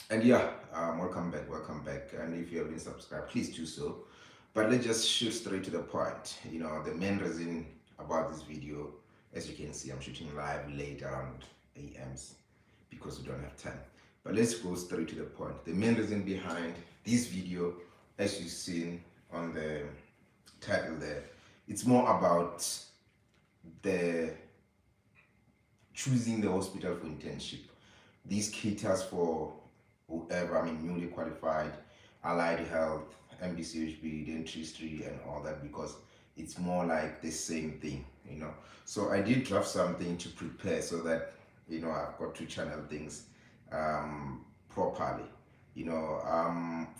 And yeah, welcome back. And if you haven't subscribed, please do so. But let's just shoot straight to the point. The main reason about this video, as you can see, I'm shooting live late around AMs because we don't have time. But let's go straight to the point. The main reason behind this video, as you've seen on the title there, it's more about the choosing the hospital for internship. This caters for whoever, newly qualified, allied health, MBCHB, dentistry, and all that because it's more like the same thing. So I did draft something to prepare so that, I've got to channel things properly.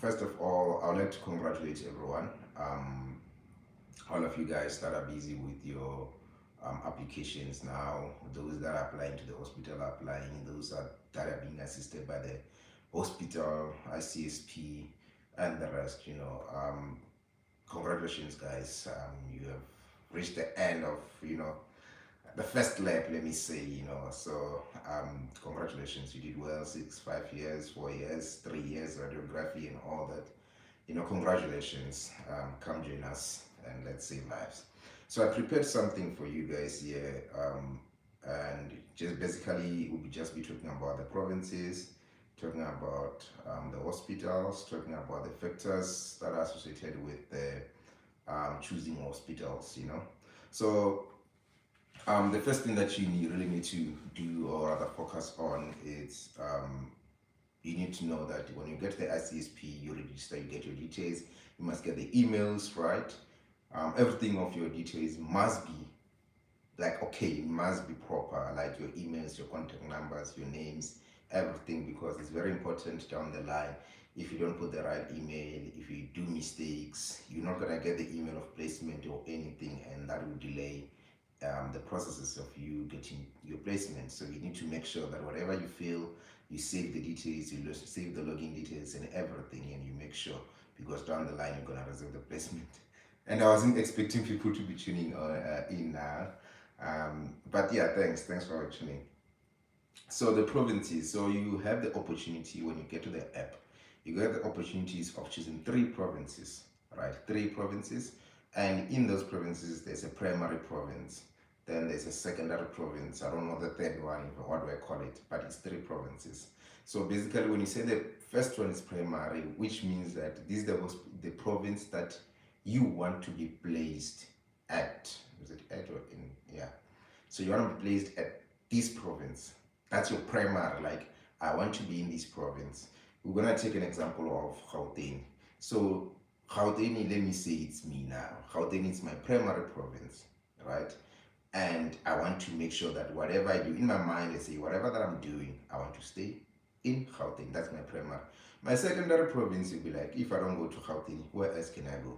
First of all, I would like to congratulate everyone. All of you guys that are busy with your applications now, those that are applying to the hospital are applying, that are being assisted by the hospital, ICSP, and the rest. Congratulations, guys. You have reached the end of the first lap. Let me say, So, congratulations. You did well. 5 years, 4 years, 3 years radiography, and all that. Congratulations. Come join us and let's save lives. So I prepared something for you guys here, and just basically we'll just be talking about the provinces, talking about the hospitals, talking about the factors that are associated with the choosing hospitals. So the first thing that really need to do or rather focus on is you need to know that when you get the ICSP, you register, you get your details, you must get the emails, right? Everything of your details must be it must be proper, like your emails, your contact numbers, your names, everything, because it's very important down the line. If you don't put the right email, if you do mistakes, you're not gonna get the email of placement or anything, and that will delay the processes of you getting your placement. So you need to make sure that whatever you fill, you save the details, you save the login details and everything, and you make sure, because down the line you're gonna receive the placement. And I wasn't expecting people to be tuning in now, but yeah, thanks for tuning. So the provinces. So you have the opportunity when you get to the app, you get the opportunities of choosing three provinces, right? Three provinces, and in those provinces, there's a primary province. Then there's a secondary province. I don't know the third one, what do I call it? But it's three provinces. So basically, when you say the first one is primary, which means that this is the province that you want to be placed at. Is it at or in? Yeah. So you want to be placed at this province. That's your primary. Like, I want to be in this province. We're gonna take an example of Gauteng. So Gauteng, let me say it's me now. Gauteng is my primary province, right? And I want to make sure that whatever I do in my mind, let's say whatever that I'm doing, I want to stay in Gauteng. That's my primary. My secondary province will be like, if I don't go to Gauteng, where else can I go?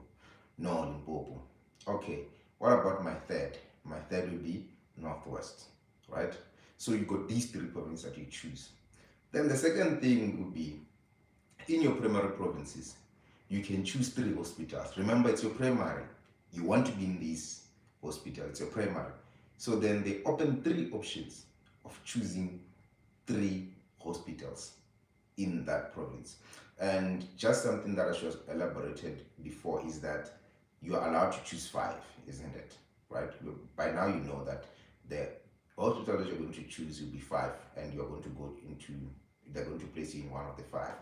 No, Limpopo. Okay, what about my third? My third will be Northwest, right? So you got these three provinces that you choose. Then the second thing would be in your primary provinces, you can choose three hospitals. Remember, it's your primary. You want to be in this hospital, it's your primary. So then they open three options of choosing three hospitals in that province. And just something that I should have elaborated before is that you are allowed to choose five, isn't it? Right? By now you know that the hospital that you're going to choose will be five, and you're going to go into, they're going to place you in one of the five.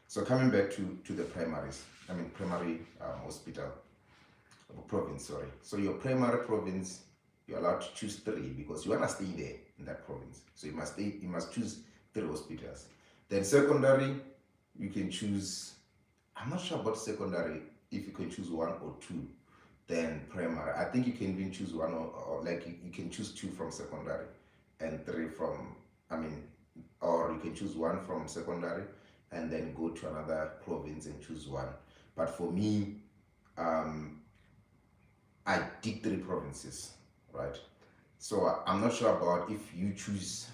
So coming back to the primary hospital province, sorry. So your primary province, you're allowed to choose three because you want to stay there in that province. So you must choose three hospitals. Then secondary, you can choose, I'm not sure about secondary, if you can choose one or two. Then primary, I think you can even choose one or like you can choose two from secondary and three from, or you can choose one from secondary and then go to another province and choose one. But for me, um, I did three provinces, right? So I'm not sure about if you choose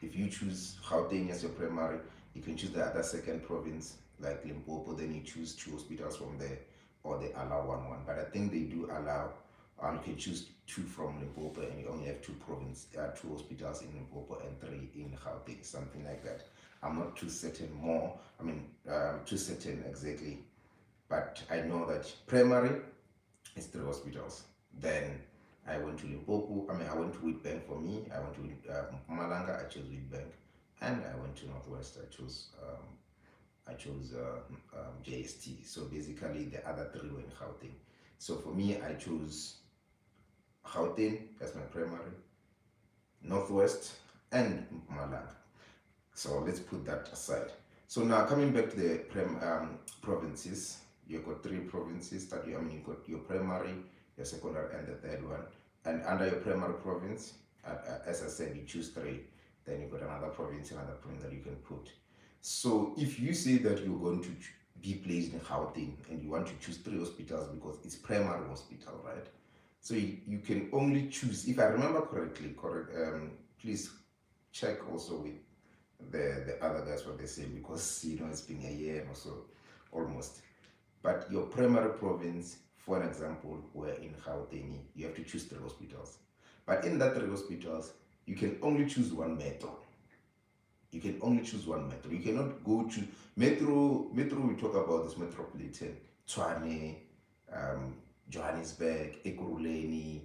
Gauteng as your primary, you can choose the other second province like Limpopo. Then you choose two hospitals from there, or they allow one. But I think they do allow. You can choose two from Limpopo, and you only have two hospitals in Limpopo and three in Gauteng, something like that. I'm not too certain too certain exactly, but I know that primary is 3 hospitals. Then I went to Limpopo. I went to Wheatbank for me. I went to Mpumalanga. I chose Wheatbank, and I went to Northwest. I chose JST. So basically, the other three were in Gauteng. So for me, I chose Gauteng as my primary, Northwest, and Mpumalanga. So let's put that aside. So now coming back to the provinces, you've got 3 provinces that you've got your primary, your secondary, and the third one. And under your primary province, as I said, you choose 3. Then you've got another province that you can put. So if you say that you're going to be placed in Gauteng and you want to choose 3 hospitals because it's primary hospital, right? So you can only choose, if I remember correctly, please check also with the other guys what they say, because it's been a year or so almost. But your primary province, for an example, where in Gauteng, you have to choose 3 hospitals. But in that 3 hospitals, you can only choose 1 metro. You can only choose 1 metro. You cannot go to metro. We talk about this metropolitan, Tshwane, Johannesburg, Ekurhuleni,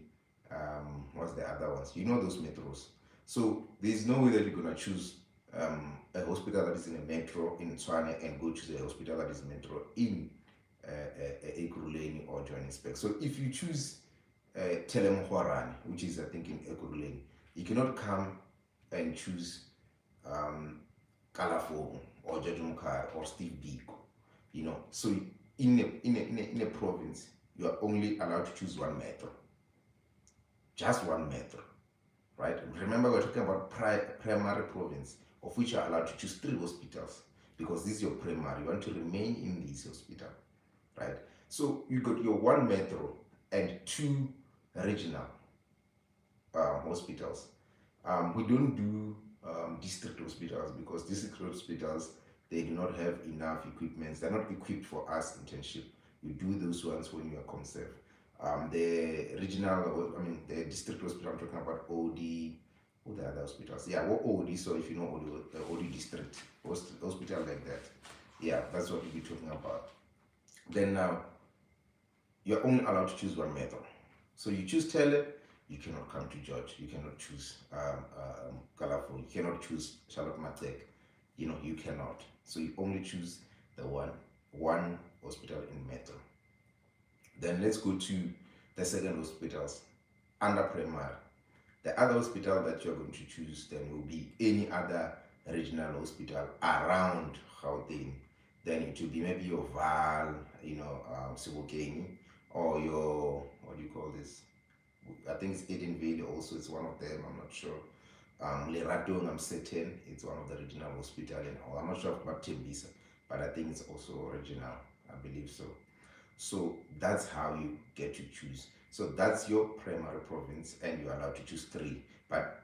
what's the other ones? You know those metros. So there's no way that you're gonna choose a hospital that is in a metro in Tshwane and go to the hospital that is metro in Ekurhuleni or Johannesburg. So if you choose Telemogorane, which is I think in Ekurhuleni, you cannot come and choose Kalafong or Jajumkar or Steve Biko. So in a province, you are only allowed to choose 1 metro, just 1 metro, right? Remember, we're talking about primary province, of which you are allowed to choose 3 hospitals, because this is your primary. You want to remain in this hospital, right? So you got your 1 metro and 2 regional hospitals. We don't do district hospitals, because district hospitals, they do not have enough equipment. They're not equipped for us internship. We do those ones when you are ComServe. The regional, the district hospital, I'm talking about OD, what the other hospitals? Yeah, what OD, so if you know OD district hospital like that, yeah, that's what we'll be talking about. Then now, you're only allowed to choose 1 metro. So you choose Tele, you cannot come to George. You cannot choose Kalafo. You cannot choose Charlotte Matek. You cannot. So you only choose the one hospital in metro. Then let's go to the second hospitals under primary. The other hospital that you're going to choose then will be any other regional hospital around Gauteng. Then it will be maybe your Val, Sebokeng, or your, what do you call this? I think it's Edenville also, it's one of them, I'm not sure. Leratong, I'm certain, it's one of the regional hospitals. I'm not sure about Tembisa, but I think it's also regional, I believe so. So that's how you get to choose. So that's your primary province, and you're allowed to choose 3. But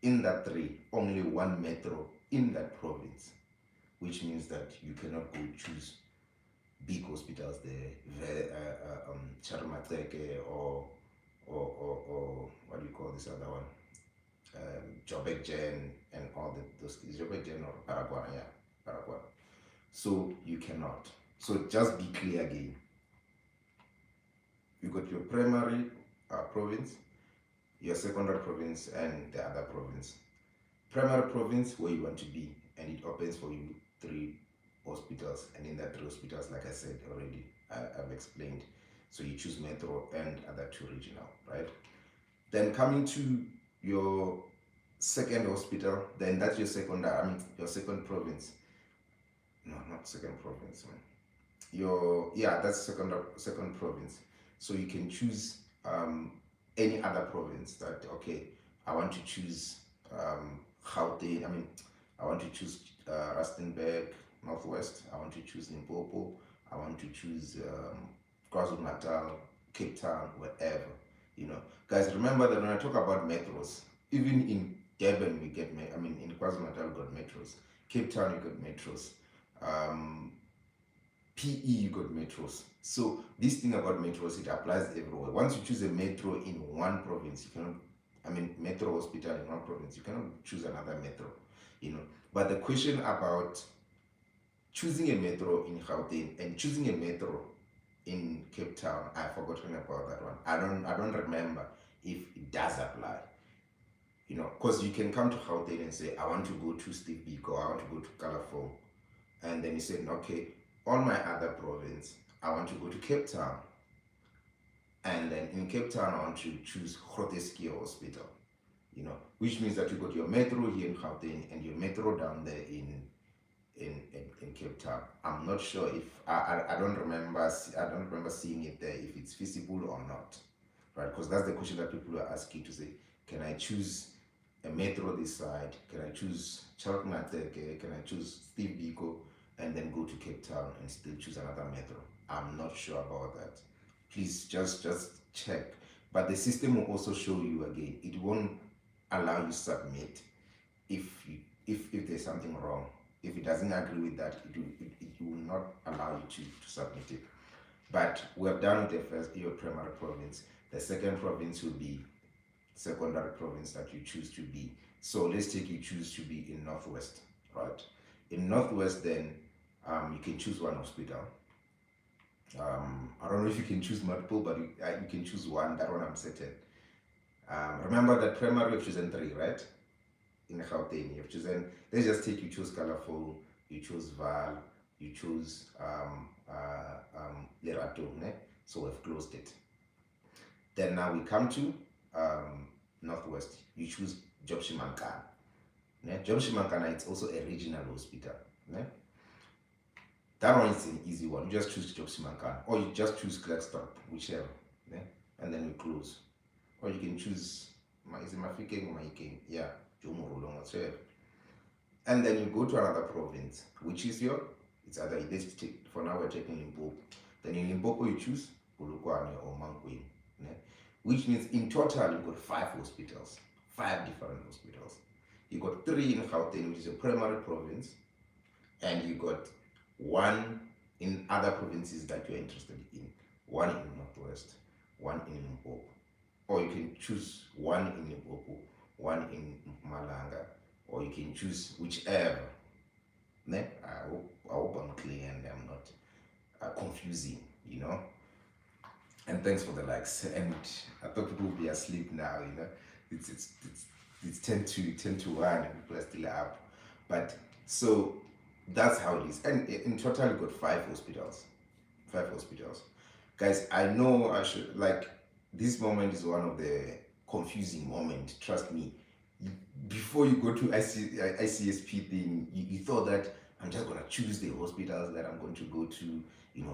in that 3, only 1 metro in that province, which means that you cannot go choose big hospitals there, Charmateke or what do you call this other one? Joburg Gen and all those Joburg Gen or Paraguay, yeah, Paraguay. So you cannot. So just be clear again. You got your primary province, your secondary province, and the other province. Primary province, where you want to be, and it opens for you 3 hospitals, and in that 3 hospitals, like I said already, I've explained. So you choose metro and other 2 regional, right? Then coming to your second hospital, then that's your second province. No, not second province, man. That's second province. So you can choose any other province that, okay, I want to choose Gauteng, I want to choose Rustenburg, Northwest, I want to choose Limpopo, I want to choose KwaZulu-Natal, Cape Town, wherever, Guys, remember that when I talk about metros, even in Durban we get, in KwaZulu-Natal we got metros, Cape Town you got metros, PE you got metros. So this thing about metros, it applies everywhere. Once you choose a metro in one province, you cannot, metro hospital in one province, you cannot choose another metro, But the question about choosing a metro in Gauteng and choosing a metro in Cape Town, I've forgotten about that one. I don't remember if it does apply. Because you can come to Gauteng and say, I want to go to Steve Biko, I want to go to Calafon, and then you say, okay, on my other province, I want to go to Cape Town, and then in Cape Town, I want to choose Groote Hospital, which means that you got your metro here in Gauteng and your metro down there in Cape Town. I'm not sure if I don't remember. I don't remember seeing it there if it's feasible or not, right? Because that's the question that people are asking to say, can I choose a metro this side? Can I choose Chalknateke? Can I choose Steve Biko and then go to Cape Town and still choose another metro? I'm not sure about that. Please just check. But the system will also show you again. It won't allow you submit if there's something wrong. If it doesn't agree with that, it will not allow you to submit it. But we have done with the first your primary province. The second province will be secondary province that you choose to be. So let's take you choose to be in Northwest, right? In Northwest, then you can choose one hospital. I don't know if you can choose multiple, but you can choose one. That one I'm certain. Remember that primary you've chosen 3, right? In Gauteng, you've chosen. Let's just take you choose Calafo, you choose Val, you choose Lerato, ne? So we've closed it. Then now we come to Northwest. You choose Jobshimankana. Jobshimankana, it's also a regional hospital. Ne? That one is an easy one. You just choose Jobshimankana, or you just choose Klerksdorp, whichever. Ne? And then we close. Or you can choose is it Mafikeng or Maikeng? Yeah, Jomorolong, whatever. And then you go to another province, which is it's either for now we're taking Limpopo. Then in Limpopo you choose Polokwane or Mankweng. Which means in total you've got 5 hospitals, 5 different hospitals. You got 3 in Gauteng, which is a primary province, and you got 1 in other provinces that you're interested in. 1 in Northwest, 1 in Limpopo. Or you can choose 1 in Limpopo, 1 in Mpumalanga, or you can choose whichever. I hope I'm clear and I'm not confusing, And thanks for the likes. And I thought people would be asleep now, It's 10 to 1 and people are still up. But so that's how it is. And in total, you got 5 hospitals. 5 hospitals. Guys, I know I should, this moment is one of the confusing moments, trust me. Before you go to ICSP thing, you thought that I'm just going to choose the hospitals that I'm going to go to,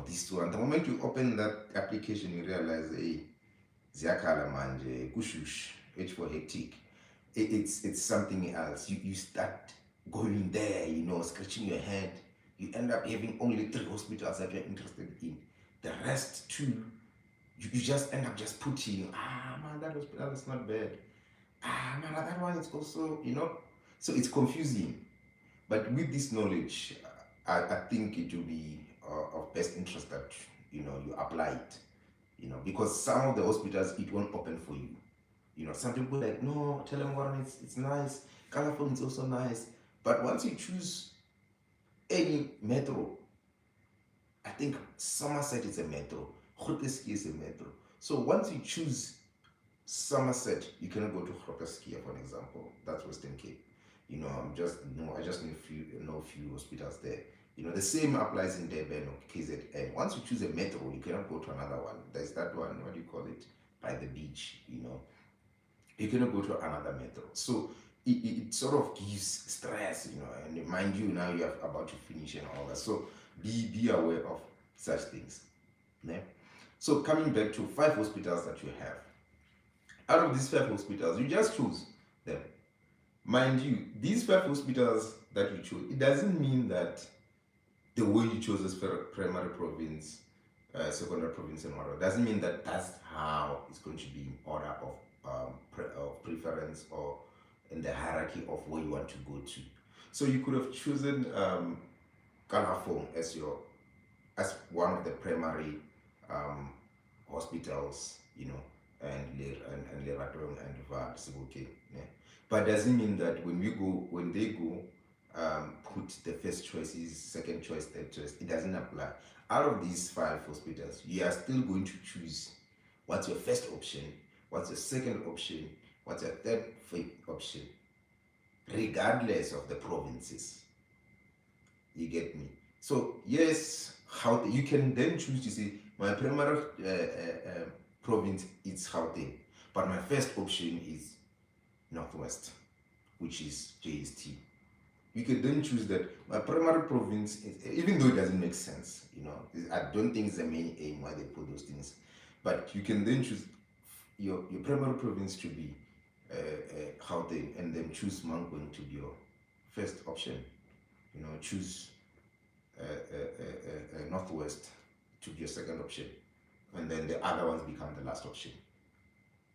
this one. The moment you open that application, you realize, hey, Ziakala manje, kushush, H for hectic. It's something else. You start going there, scratching your head. You end up having only 3 hospitals that you're interested in. The rest 2, you just end up just putting, man, that hospital is not bad. Man, that one is also, So it's confusing. But with this knowledge, I think it will be of best interest that, you apply it. Because some of the hospitals, it won't open for you. Some people are like, no, tell them what it's nice. Calafon is also nice. But once you choose any metro, I think Somerset is a metro, Groote is a metro. So once you choose Somerset, you cannot go to Groote, for example. That's Western Cape. I just know a few hospitals there. The same applies in Durban or KZN. Once you choose a metro, you cannot go to another one. There's that one, what do you call it? By the beach, You cannot go to another metro. So it sort of gives stress, and mind you, now you're about to finish and all that. So be aware of such things. Yeah? So coming back to 5 hospitals that you have. Out of these 5 hospitals, you just choose them. Mind you, these 5 hospitals that you choose, it doesn't mean that the way you chose this primary province, secondary province, and whatever, doesn't mean that that's how it's going to be in order of preference or in the hierarchy of where you want to go to. So you could have chosen Calafon as one of the primary hospitals, and Leratong and Var, okay. Yeah. But doesn't mean that when they go, put the first choices, second choice, third choice. It doesn't apply. Out of these 5 hospitals, you are still going to choose what's your first option, what's your second option, what's your third, fifth option, regardless of the provinces. You get me? So yes, how you can then choose to say my primary province is Gauteng, but my first option is Northwest, which is JST. You can then choose that my primary province, even though it doesn't make sense, I don't think it's the main aim why they put those things, but you can then choose your primary province to be Gauteng, and then choose Mankweng to be your first option. Choose Northwest to be your second option, and then the other ones become the last option.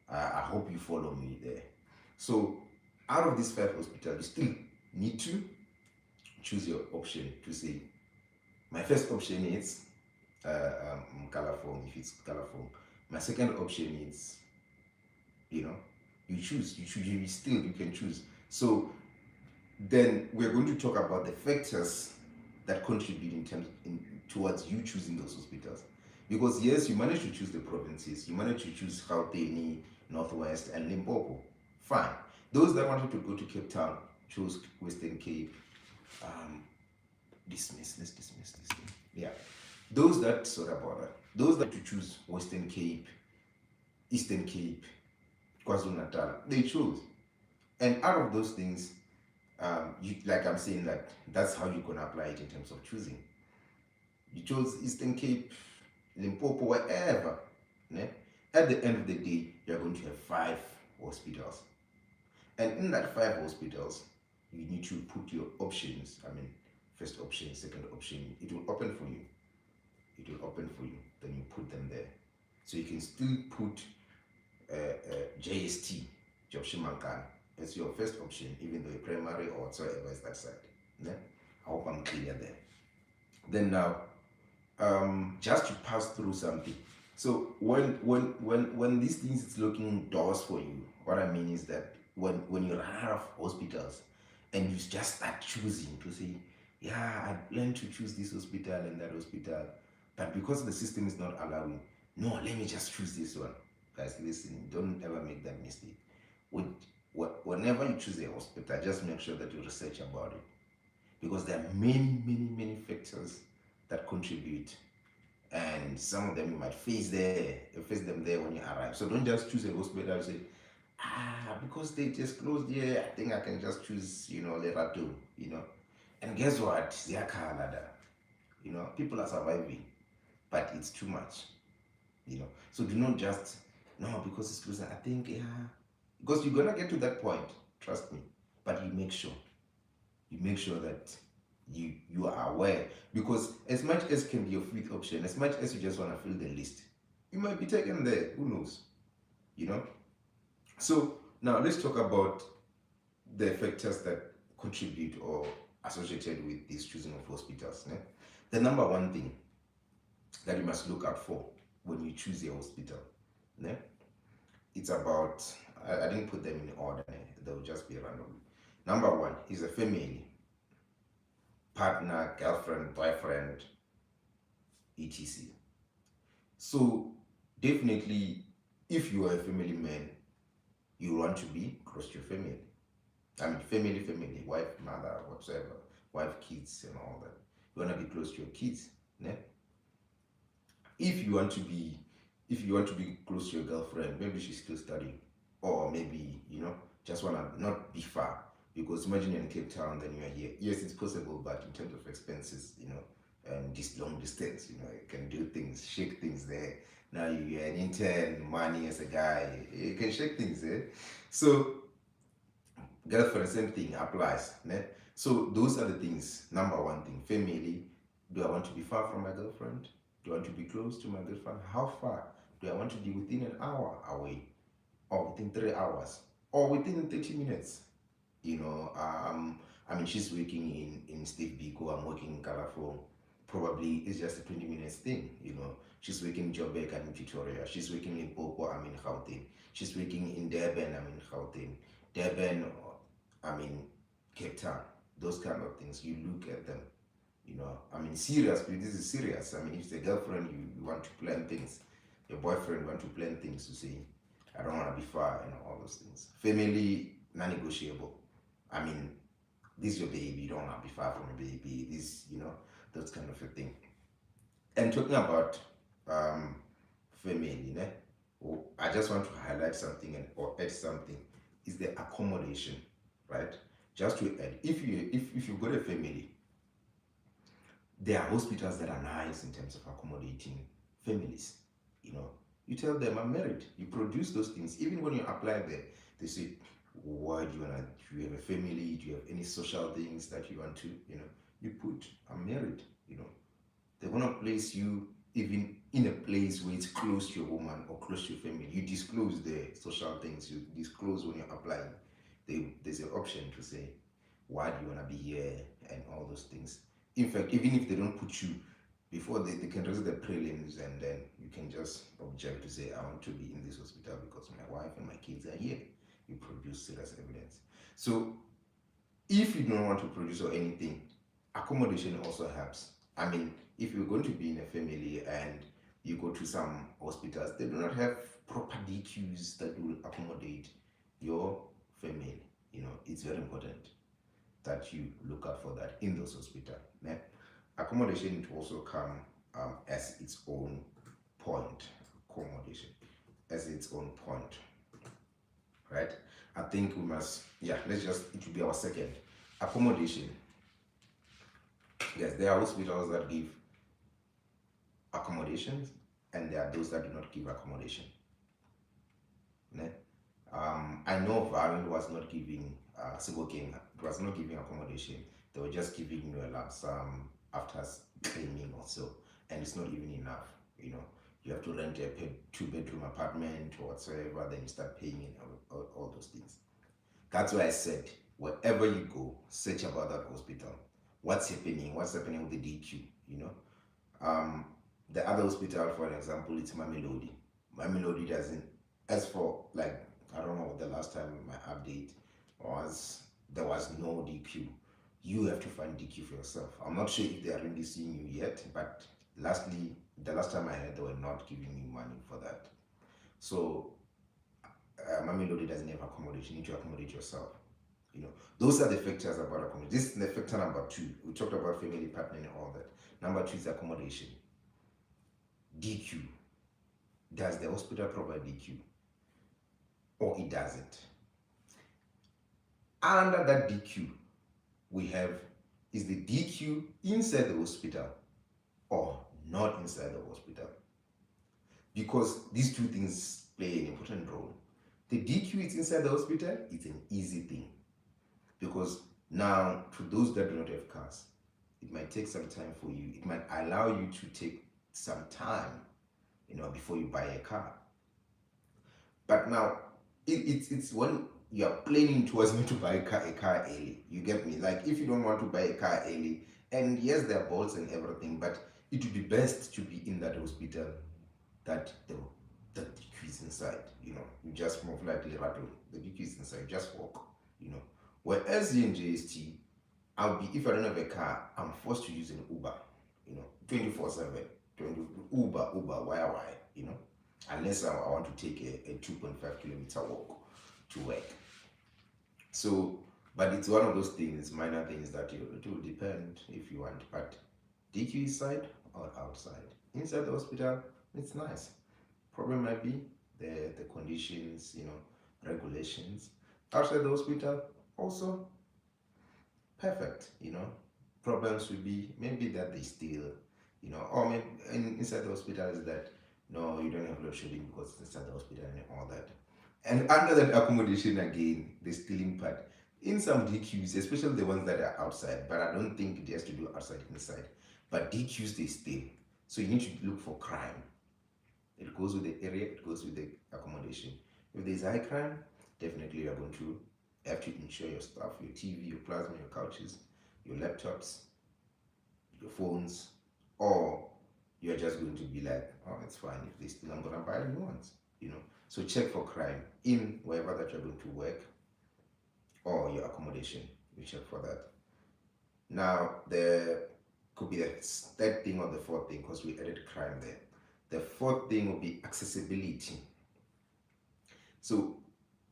I hope you follow me there. So out of these 5 hospitals, you still need to choose your option to say, my first option is Kalafong, if it's Kalafong. My second option is, you choose, you can choose. So then we're going to talk about the factors that contribute towards you choosing those hospitals. Because yes, you managed to choose the provinces, you managed to choose Gauteng, Northwest, and Limpopo. Fine. Those that wanted to go to Cape Town chose Western Cape. Let's dismiss this thing. Yeah. Those that those that to choose Western Cape, Eastern Cape, KwaZulu-Natal, they chose. And out of those things, like I'm saying, that's how you're gonna apply it in terms of choosing. You chose Eastern Cape, Limpopo, wherever. Né? At the end of the day, you're going to have 5 hospitals. And in that 5 hospitals, you need to put your options. First option, second option. It will open for you. Then you put them there. So you can still put JST, Jobshimankan, as your first option, even though primary or whatsoever is that side. Yeah? I hope I'm clear there. Then now, just to pass through something. So when these things is looking doors for you, what I mean is that when you run out of hospitals and you just start choosing to say, yeah, I plan to choose this hospital and that hospital, but because the system is not allowing, no, let me just choose this one. Guys, listen, don't ever make that mistake. Whenever you choose a hospital, just make sure that you research about it, because there are many factors that contribute, and some of them you might face them there when you arrive. So don't just choose a hospital and say, because they just closed here, I think I can just choose, Lerato, And guess what? They are Canada. People are surviving, but it's too much. So do not just, no, because it's closed, I think, because you're gonna get to that point, trust me. But you make sure that you are aware, because as much as can be your 5th option, as much as you just want to fill the list, you might be taken there. Who knows? So now let's talk about the factors that contribute or associated with this choosing of hospitals. Né? The number one thing that you must look out for when you choose a hospital, né? It's about, I didn't put them in order, né? They'll just be random. Number 1 is a family, partner, girlfriend, boyfriend, etc. So definitely, if you are a family man, you want to be close to your family. Family, wife, mother, whatsoever, wife, kids, and all that. You want to be close to your kids. Né? If you want to be close to your girlfriend, maybe she's still studying, or maybe just want to not be far. Because imagine you're in Cape Town, then you're here. Yes, it's possible, but in terms of expenses, and this long distance, you can do things, shake things there. Now you're an intern, money as a guy, you can shake things there. So girlfriend, same thing applies. Né? So those are the things. Number 1 thing, family. Do I want to be far from my girlfriend? Do I want to be close to my girlfriend? How far? Do I want to be within an hour away? Or within 3 hours? Or within 30 minutes? She's working in Steve Biko, I'm working in Kalafong. Probably it's just a 20 minutes thing, She's working in Joburg, I'm in Pretoria. She's working in Limpopo, I'm in Gauteng. She's working in Durban, I'm in Gauteng. Durban, I'm in Cape Town. those kind of things. You look at them, you know. I mean, seriously, this is serious. I mean, if it's a girlfriend, you want to plan things. Your boyfriend want to plan things to say, I don't want to be far, you know, all those things. Family, non-negotiable. I mean, this is your baby, you don't want to be far from your baby. This, you know, that's kind of a thing. And talking about family, né? Oh, I just want to highlight something or add something. Is the accommodation, right? Just to add, if you got a family, there are hospitals that are nice in terms of accommodating families. You know, you tell them I'm married. You produce those things. Even when you apply there, they say, why do you wanna? Do you have a family? Do you have any social things that you want to? You know, you put I'm married. You know, they wanna place you even in a place where it's close to your woman or close to your family. You disclose the social things. You disclose when you're applying. There's an option to say, why do you wanna be here and all those things. In fact, even if they don't put you before they can raise the prelims, and then you can just object to say, I want to be in this hospital because my wife and my kids are here. You produce serious evidence. So if you don't want to produce or anything, accommodation also helps. I mean, if you're going to be in a family and you go to some hospitals, they do not have proper DQs that will accommodate your family. You know, it's very important that you look out for that in those hospitals. Yeah? Accommodation to also come as its own point. Accommodation as its own point, right? I think we must, yeah, it will be our second. Accommodation. Yes, there are hospitals that give accommodations, and there are those that do not give accommodation. Yeah? I know Val was not giving Siboking was not giving accommodation. They were just giving you a lump sum after claiming or so, and it's not even enough. You know, you have to rent a 2-bedroom apartment or whatsoever, then you start paying in all those things. That's why I said, wherever you go, search about that hospital. What's happening with the DQ, you know. The other hospital, for example, it's Mamelodi. Mamelodi doesn't, as for like, I don't know, the last time my update was, there was no DQ. You have to find DQ for yourself. I'm not sure if they are really seeing you yet, but the last time I heard, they were not giving you money for that. So Mamelodi doesn't have accommodation. You need to accommodate yourself. You know, those are the factors about accommodation. This is the factor number 2. We talked about family partnering and all that. Number 2 is accommodation. DQ. Does the hospital provide DQ? Or it doesn't? Under that DQ, we have, is the DQ inside the hospital or not inside the hospital? Because these two things play an important role. The DQ is inside the hospital, it's an easy thing. Because now, to those that do not have cars, it might take some time for you. It might allow you to take some time, you know, before you buy a car. But now, it's when you are planning towards me to buy a car early. You get me? Like, if you don't want to buy a car early, and yes, there are bolts and everything, but it would be best to be in that hospital that the DQ is inside. You know, you just move like the DQ is inside, just walk, you know. Whereas in JST, if I don't have a car, I'm forced to use an Uber, you know, 24/7, Uber, why, you know, unless I want to take a 2.5 kilometer walk to work. So, but it's one of those things, minor things that it will depend if you want. But DQ inside or outside? Inside the hospital, it's nice. Problem might be the conditions, you know, regulations. Outside the hospital, also perfect, you know. Problems will be maybe that they steal, you know, or maybe inside the hospital is that no, you don't have load shedding because it's inside the hospital and all that. And under that accommodation again, the stealing part. In some DQs, especially the ones that are outside, but I don't think it has to do outside inside. But DQs, they steal. So you need to look for crime. It goes with the area, it goes with the accommodation. If there's high crime, definitely you're going to have to insure your stuff, your TV, your plasma, your couches, your laptops, your phones, or you're just going to be like, oh, it's fine. If they steal, I'm going to buy new ones, you know. So check for crime in wherever that you're going to work or your accommodation. You check for that. Now, the could be the third thing or the fourth thing because we added crime there. The fourth thing will be accessibility. So,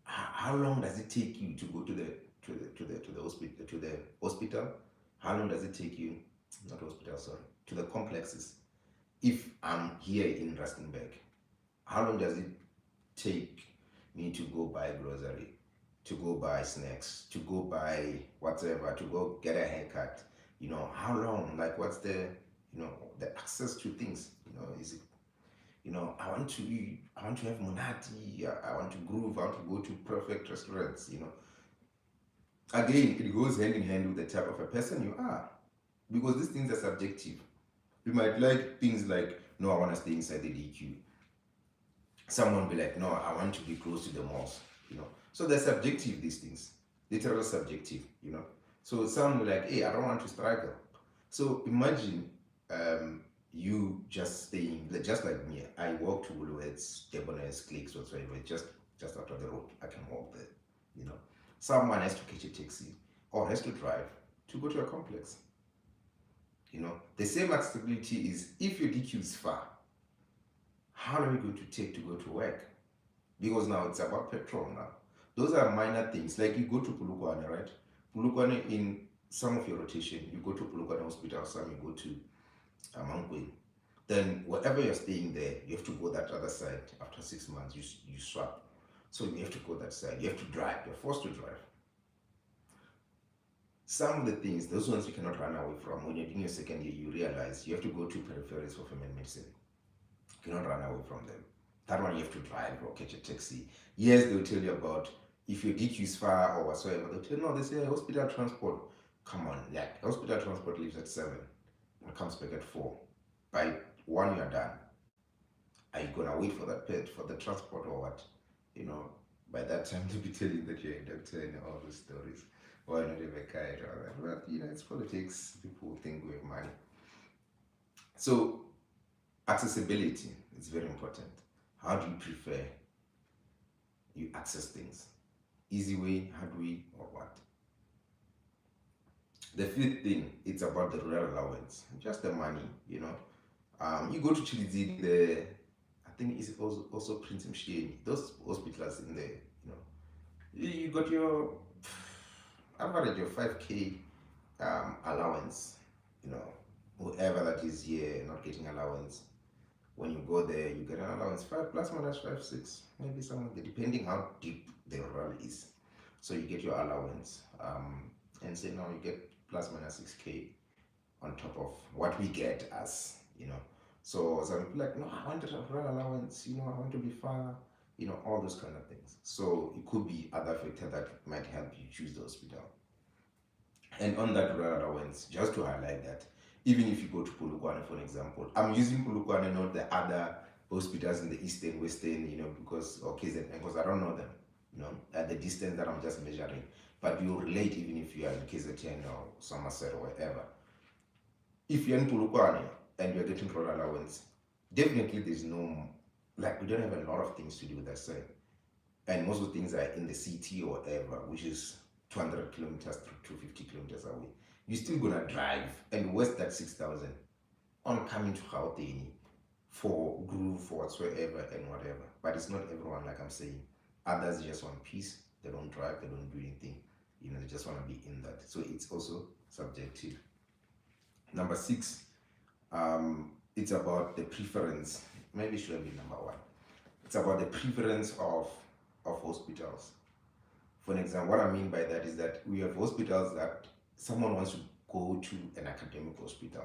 how long does it take you to go to the hospital? How long does it take you? Not hospital, sorry, to the complexes. If I'm here in Rustenburg, how long does it take me to go buy grocery, to go buy snacks, to go buy whatever, to go get a haircut? How long? Like, what's the access to things? Is it, I want to have monati, I want to groove, I want to go to perfect restaurants. Again, it goes hand in hand with the type of a person you are, because these things are subjective. You might like things like, no, I want to stay inside the DQ. Someone be like, no, I want to be close to the malls. So they're subjective, these things, literal subjective. So some will like, hey, I don't want to struggle. So imagine you just staying, just like me. I walk to Woolworths, Debonair's, Clicks, whatsoever, just after the road. I can walk there. Someone has to catch a taxi or has to drive to go to a complex. The same accessibility is, if your DQ is far, how are we going to take to go to work? Because now it's about petrol now. Those are minor things. Like, you go to Polokwane, right? Polokwane, in some of your rotation, you go to Polokwane Hospital, some you go to Mangwe. Then wherever you're staying there, you have to go that other side. After 6 months, you swap. So you have to go that side. You have to drive. You're forced to drive. Some of the things, those ones you cannot run away from. When you're doing your second year, you realize you have to go to peripheries for family medicine. You cannot run away from them. That one you have to drive or catch a taxi. Yes, they'll tell you about if your DQ is far or whatsoever. They'll tell you, no, they say hospital transport. Come on, like, hospital transport leaves at 7 and comes back at 4. By 1, you're done. Are you gonna wait for that pet for the transport or what? By that time they'll be telling that you're a doctor and all those stories. Or not even a kite or that. But it's politics. People think we have money. So accessibility is very important. How do you prefer you access things? Easy way, hard way, or what? The fifth thing, it's about the rural allowance, just the money. You go to Chilizi, I think it's also Prince Msheni, those hospitals in there. You got your average of 5K allowance. Whoever that is here not getting allowance, when you go there, you get an allowance 5 plus minus 5, 6, maybe somewhere there, depending how deep the rural is. So you get your allowance, and say now you get plus minus 6K on top of what we get as. So some people like, no, I want a rural allowance. I want to be far. All those kind of things. So it could be other factor that might help you choose the hospital. And on that rural allowance, just to highlight that, even if you go to Polokwane, for example, I'm using Polokwane, not the other hospitals in the eastern, western, because I don't know them, at the distance that I'm just measuring. But you relate even if you are in KZN or Somerset or wherever. If you're in Polokwane and you're getting rural allowance, definitely there's no, we don't have a lot of things to do with that side. And most of the things are in the city or wherever, which is 200 kilometers to 250 kilometers away. You're still gonna drive and waste that 6,000 on coming to Gauteng for groove, for whatsoever and whatever. But it's not everyone, like I'm saying. Others just want peace. They don't drive, they don't do anything. They just want to be in that. So it's also subjective. Number 6, it's about the preference. Maybe it should be number 1. It's about the preference of hospitals. For example, what I mean by that is that we have hospitals that someone wants to go to an academic hospital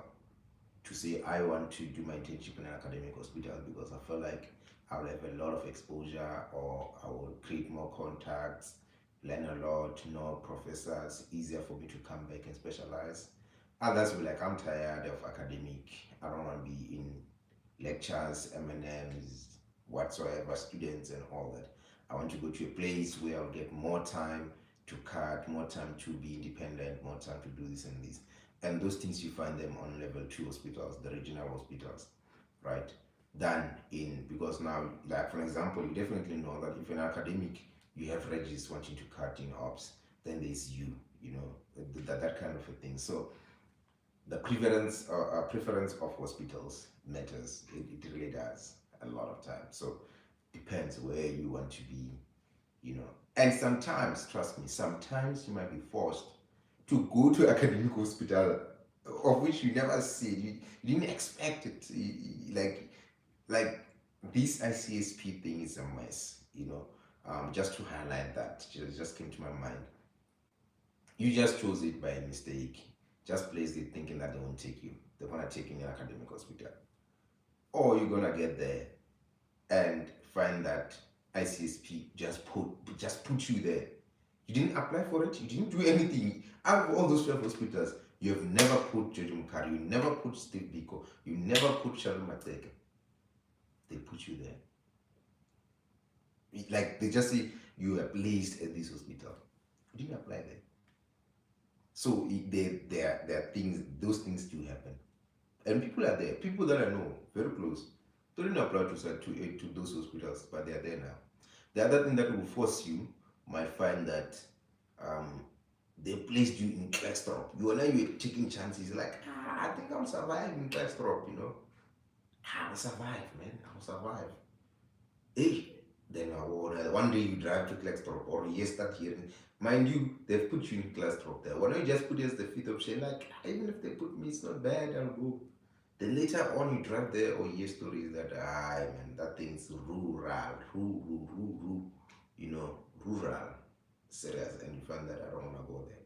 to say, I want to do my internship in an academic hospital because I feel like I'll have a lot of exposure, or I will create more contacts, learn a lot, know professors, easier for me to come back and specialize. Others will like, I'm tired of academic, I don't want to be in lectures, M&Ms, whatsoever, students and all that. I want to go to a place where I'll get more time to cut, more time to be independent, more time to do this and this. And those things you find them on level 2 hospitals, the regional hospitals, right? Because now, like for example, you definitely know that if you're an academic, you have regis wanting to cut in ops, then there's that kind of a thing. So the preference of hospitals matters. It really does a lot of times. So depends where you want to be, you know. And sometimes, trust me, sometimes you might be forced to go to academic hospital of which you never see. You didn't expect it. Like this ICSP thing is a mess, you know. Just to highlight that, just came to my mind. You just chose it by mistake. Just placed it thinking that they won't take you. They're gonna take you in an academic hospital. Or you're gonna get there and find that ICSP just put you there. You didn't apply for it, you didn't do anything. Out of all those 12 hospitals, you have never put George Mukari, you never put Steve Biko, you never put Sharon Mateke. They put you there. Like they just say you are placed at this hospital. You didn't apply there. So there are things, those things do happen. And people are there, people that I know, very close. They didn't apply to those hospitals, but they are there now. The other thing that will force you might find that um, they placed you in Klextrop. You are now you're taking chances, like, I think I'll survive in Klextrop, you know. I'll survive, man. I'll survive. Hey, then one day you drive to Klextrop or you start hearing, mind you, they've put you in Klextrop there. Why don't you just put it as the fifth option? Like, even if they put me, it's not bad, I'll go. Then later on, you drive there or you hear stories that, man, that thing's rural, you know, rural, serious, and you find that I don't want to go there.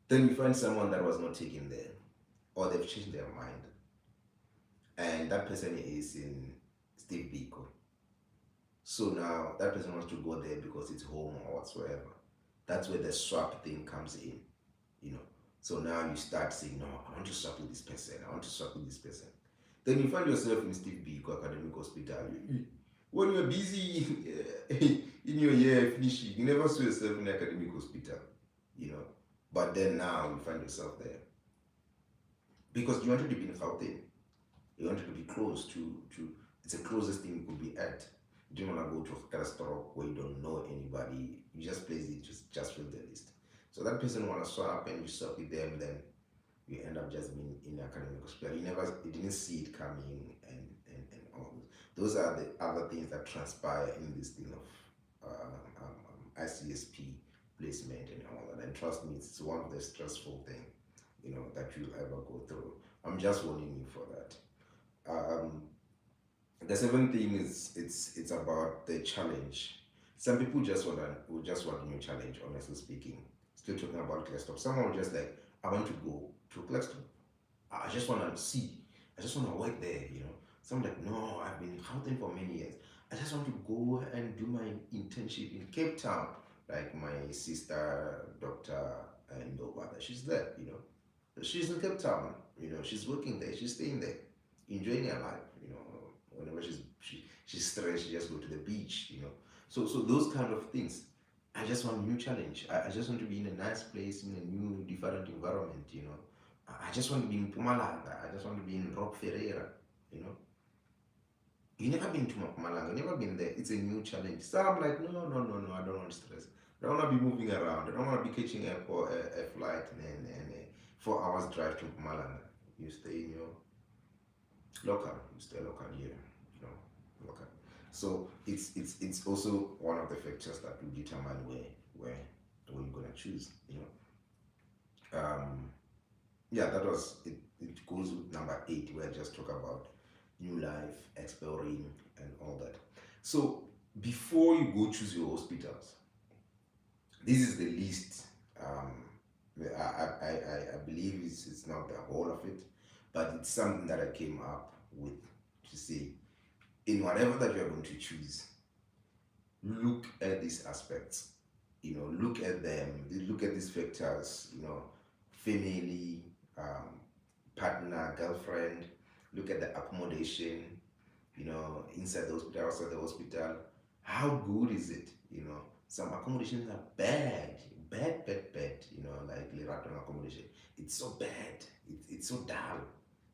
Then you find someone that was not taken there, or they've changed their mind, and that person is in Steve Biko. So now that person wants to go there because it's home or whatsoever. That's where the swap thing comes in, you know. So now you start saying, no, I want to swap with this person, I want to swap with this person. Then you find yourself in Steve Biko Academic Hospital. When you're busy in your year finishing, you never saw yourself in the academic hospital, you know. But then now you find yourself there. Because you wanted to be in Gauteng. You wanted to be close to it's the closest thing you could be at. You didn't want to go to a restaurant where you don't know anybody. You just place it, just fill the list. So that person want to swap and you swap with them, then you end up just being in academic hospital. You didn't see it coming, and all those are the other things that transpire in this thing of ICSP placement and all that. And trust me, it's one of the stressful things, you know, that you'll ever go through. I'm just warning you for that. The seventh thing is it's about the challenge. Some people just want a new challenge, honestly speaking. Still talking about Clearstop. Someone will just like, I want to go to Clearstop. I just want to see. I just want to work there, you know. Some like, no, I've been hunting for many years. I just want to go and do my internship in Cape Town. Like my sister, Dr. Ndobada, she's there, you know. She's in Cape Town, you know. She's working there. She's staying there, enjoying her life, you know. Whenever she's stressed, she just go to the beach, you know. So those kind of things. I just want a new challenge. I just want to be in a nice place, in a new, different environment, you know. I just want to be in Pumalanga. I just want to be in Rock Ferreira, you know. You never been to Pumalanga, never been there. It's a new challenge. So I'm like, no, I don't want stress. I don't want to be moving around. I don't want to be catching a flight and 4 hours drive to Pumalanga. You stay in your local, you stay local here, you know, local. So it's also one of the factors that will determine where you're gonna choose, you know. Yeah, that was it. It goes with number 8, where I just talk about new life, exploring, and all that. So before you go choose your hospitals, this is the list. I believe it's not the whole of it, but it's something that I came up with to say, in whatever that you're going to choose, look at these aspects, you know, look at them, look at these factors, you know, family, partner, girlfriend, look at the accommodation, you know, inside the hospital, outside the hospital. How good is it? You know, some accommodations are bad, you know, like Leraton accommodation. It's so bad, it's so dull.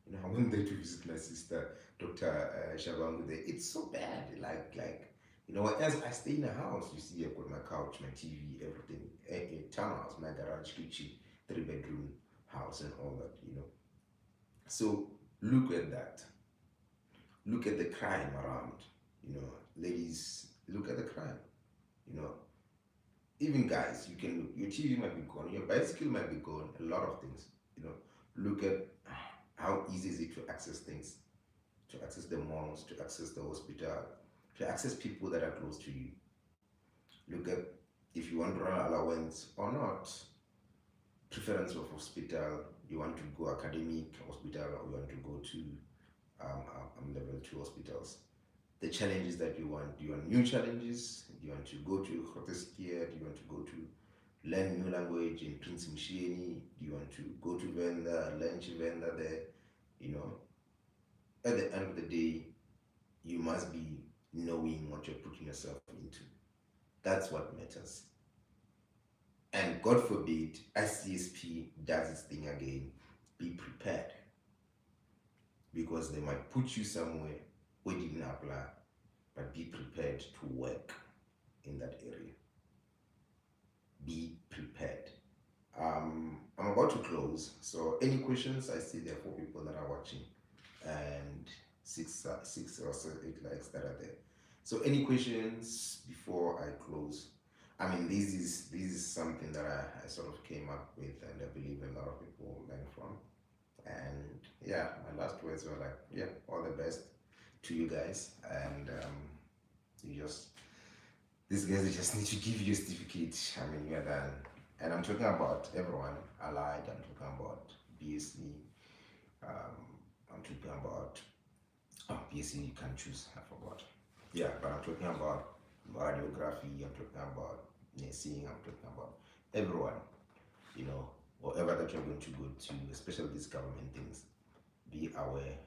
You know, I went there to visit my sister, Dr. Shabangu there. It's so bad, like, you know, as I stay in a house, you see, I've got my couch, my TV, everything, a townhouse, my garage, kitchen, 3-bedroom house, and all that, you know. So look at that. Look at the crime around. Ladies, look at the crime. You know, even guys, you can look. Your TV might be gone. Your bicycle might be gone. A lot of things. Look at how easy is it to access things, to access the malls, to access the hospital, to access people that are close to you. Look at if you want to run allowance or not, preference of hospital, you want to go academic hospital or you want to go to level 2 hospitals. The challenges that you want. Do you want new challenges? Do you want to go to Hoteskia? Do you want to go to learn new language in Prince Mshieni? Do you want to go to Venda, learn Chivenda there? You know, at the end of the day, you must be knowing what you're putting yourself into. That's what matters. And God forbid, ICSP does its thing again. Be prepared because they might put you somewhere where you didn't apply, but be prepared to work in that area. Be prepared. I'm about to close, so any questions? I see there are 4 people that are watching, and six or so 8 likes that are there. So any questions before I close? I mean, this is something that I sort of came up with, and I believe a lot of people learn from. And yeah, my last words were like, yeah, all the best to you guys, and these guys just need to give you a certificate. I mean, you're done. And I'm talking about everyone allied. I'm talking about BSc. I'm talking about BSc you can choose. I forgot. Yeah, but I'm talking about radiography. I'm talking about nursing. I'm talking about everyone. Whatever that you're going to go to, especially these government things, be aware.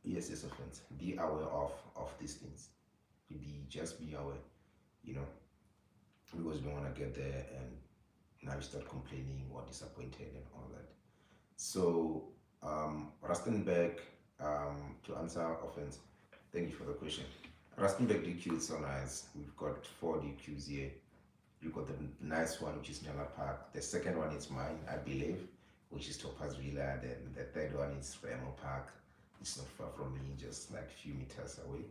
ESS offense. Be aware of these things. Just be aware. Because you don't want to get there and now you start complaining or disappointed and all that. So, Rustenburg, to answer offense, thank you for the question. Rustenburg DQ is so nice. We've got 4 DQs here. You've got the nice one, which is Nyala Park. The second one is mine, I believe, which is Topaz Villa. Then the third one is Remo Park. It's not far from me, just like a few meters away.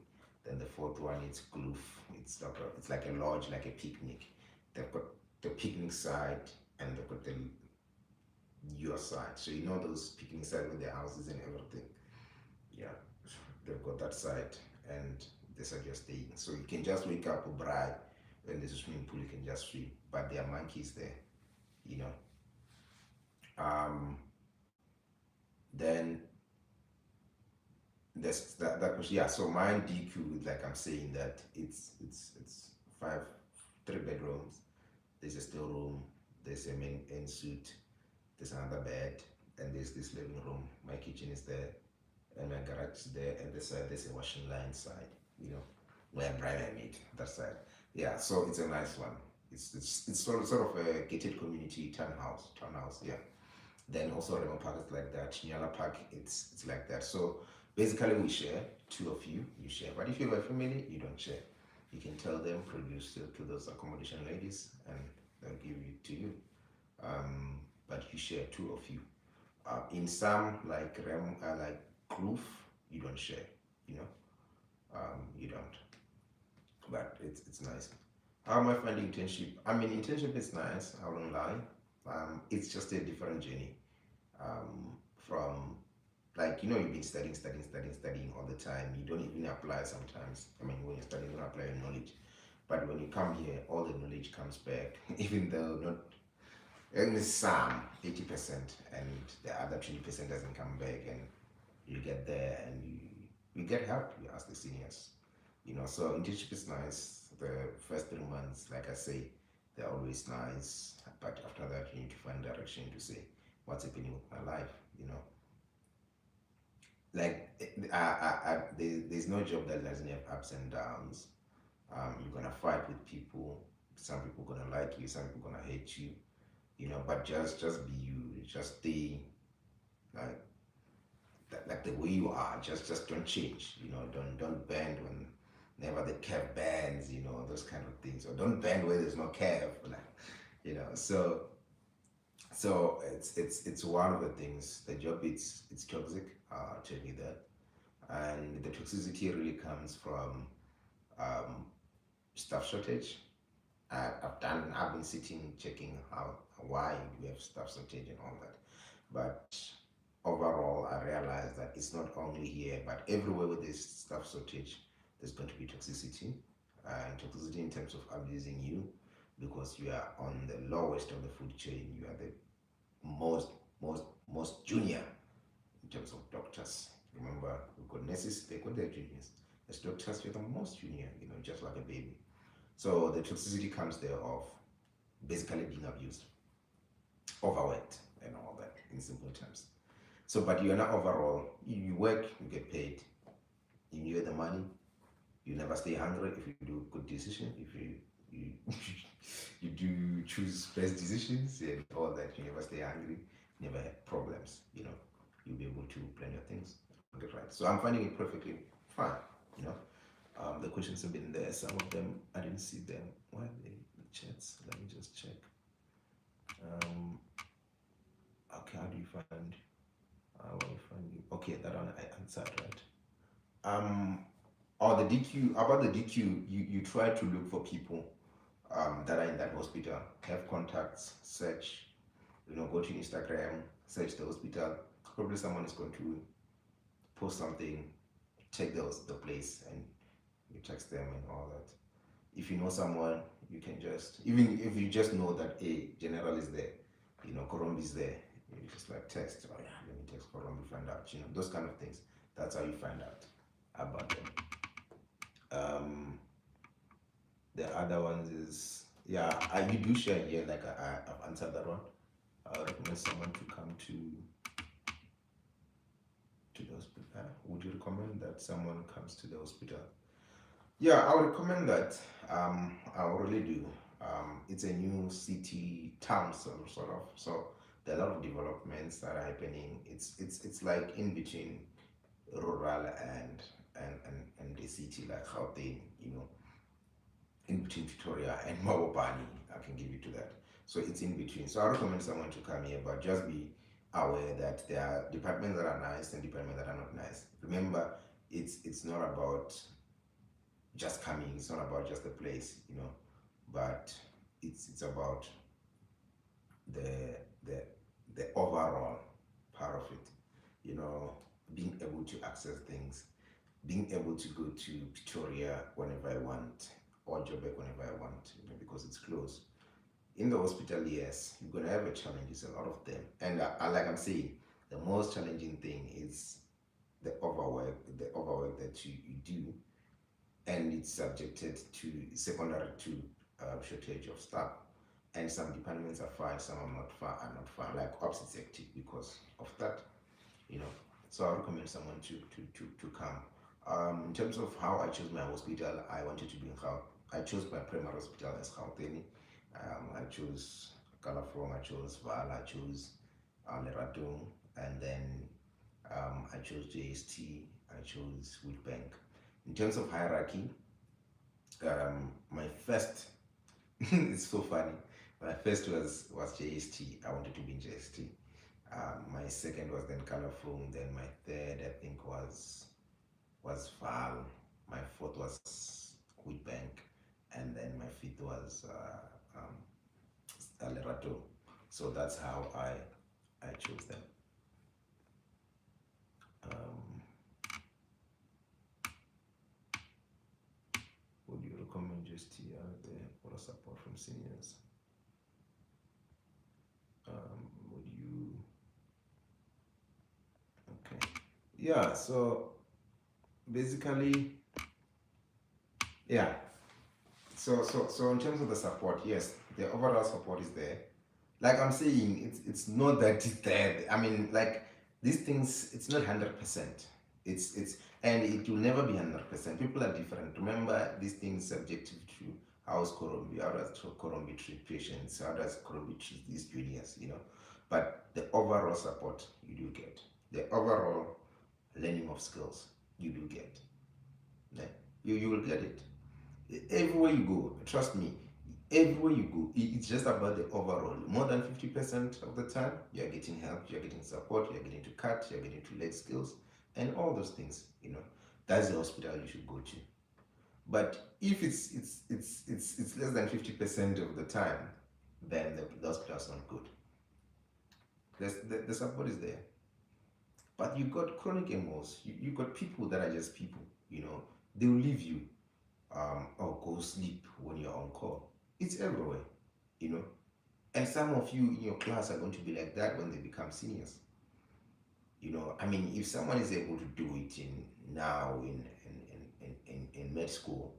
Then the 4th one is Kloof. It's like a lodge, like a picnic. They've got the picnic side and they've got your side. So those picnic side with their houses and everything. Yeah, they've got that side and the side you're staying. So you can just wake up or bride when there's a swimming pool, you can just swim. But there are monkeys there, Then that's that question. Yeah, so mine DQ, like I'm saying that it's 3 bedrooms. There's a storeroom, there's a main suite, there's another bed, and there's this living room. My kitchen is there, and my garage is there, and this side there's a washing line side, where I meet that side. Yeah, so it's a nice one. It's sort of a gated community townhouse. Yeah. Then also Remo Park is like that. Nyala Park, it's like that. So basically we share. 2 of you share. But if you have a family, you don't share. You can tell them produce to those accommodation ladies, and they'll give it to you. But you share, 2 of you. In some like like Kloof, you don't share. You don't. But it's nice. How am I finding internship? I mean, internship is nice. I won't lie. It's just a different journey. From like you've been studying all the time. You don't even apply sometimes. I mean, when you're studying, you don't apply your knowledge. But when you come here, all the knowledge comes back, even though not only some 80%, and the other 20% doesn't come back, and you get there and you get help. You ask the seniors. So internship is nice. The first 3 months, like I say, they're always nice, but after that you need to find direction to say what's happening with my life. Like there's no job that doesn't have ups and downs. You're gonna fight with people. Some people gonna like you, some people gonna hate you. But just be you. Just stay like the way you are. Just don't change. Don't bend whenever the curve bends. Those kind of things. Or don't bend where there's no curve. So So it's one of the things. The job it's toxic. I'll tell you that, and the toxicity really comes from um, staff shortage. I've been sitting checking how why we have staff shortage and all that, but overall I realized that it's not only here but everywhere with this staff shortage, there's going to be toxicity, and toxicity in terms of abusing you because you are on the lowest of the food chain. You are the most most most junior in terms of doctors. Remember, we've got nurses, they got their juniors. As doctors, you're the most junior, just like a baby. So the toxicity comes there of basically being abused, overworked, and all that in simple terms. So, but you're not overall, you work, you get paid, you enjoy the money, you never stay hungry if you do good decision, if you you do choose best decisions and all that, you never stay hungry, never have problems, you'll be able to plan your things and get right. So I'm finding it perfectly fine, you know. The questions have been there. Some of them I didn't see them. Why are they in the chats? Let me just check. Okay, how do you find? How do you find you? Okay, that one I answered right. Or the DQ, about the DQ, you try to look for people that are in that hospital, have contacts, search, go to Instagram, search the hospital. Probably someone is going to post something, check the place, and you text them and all that. If you know someone, you can just, even if you just know that a general is there, Korombi is there, you just like text, oh yeah, let me text Korombi, find out, those kind of things. That's how you find out about them. The other ones is, yeah, you do share here, like I've answered that one. I recommend someone to come to the hospital. Would you recommend that someone comes to the hospital? Yeah, I would recommend that. I really do. It's a new city town, sort of. So there are a lot of developments that are happening. It's like in between rural and the city, like Gauteng, in between Victoria and Mabopani. I can give you to that. So it's in between. So I recommend someone to come here, but just be aware that there are departments that are nice and departments that are not nice. Remember, it's not about just coming. It's not about just the place, but it's about the the overall part of it. Being able to access things, being able to go to Victoria whenever I want, or Joburg whenever I want, because it's close. In the hospital, yes, you're gonna have a challenges, a lot of them, and like I'm saying, the most challenging thing is the overwork that you do, and it's subjected to secondary to shortage of staff. And some departments are fine, some are not fine, like ops executive because of that, So I recommend someone to come. In terms of how I chose my hospital, I wanted to be in Gauteng. I chose my primary hospital as Gauteng. I chose Kalafong, I chose Val, I chose Leratung, and then I chose JST, I chose Wheatbank. In terms of hierarchy, my first, it's so funny, my first was JST. I wanted to be in JST. My second was then Kalafung, then my third I think was Val, my fourth was Wheatbank, and then my fifth was Lerato. So that's how I chose them. Would you recommend JST out there for support from seniors? Would you? Okay. Yeah. So basically, yeah. So in terms of the support, yes, the overall support is there. Like I'm saying, it's not that it's there. I mean, like these things, it's not 100%. It's and it will never be 100%. People are different. Remember, these things subjective to how's Korombi, how does Korombi treat patients, how does Korombi treat these juniors, But the overall support you do get, the overall learning of skills you do get. Yeah? You will get it everywhere you go. Trust me. Everywhere you go, it's just about the overall. More than 50% of the time, you're getting help, you're getting support, you're getting to cut, you're getting to learn skills, and all those things. That's the hospital you should go to. But if it's less than 50% of the time, then the hospital's not good. The support is there, but you got chronic MOs. You got people that are just people. They'll leave you, or go sleep when you're on call. It's everywhere, you know. And some of you in your class are going to be like that when they become seniors. I mean, if someone is able to do it in med school,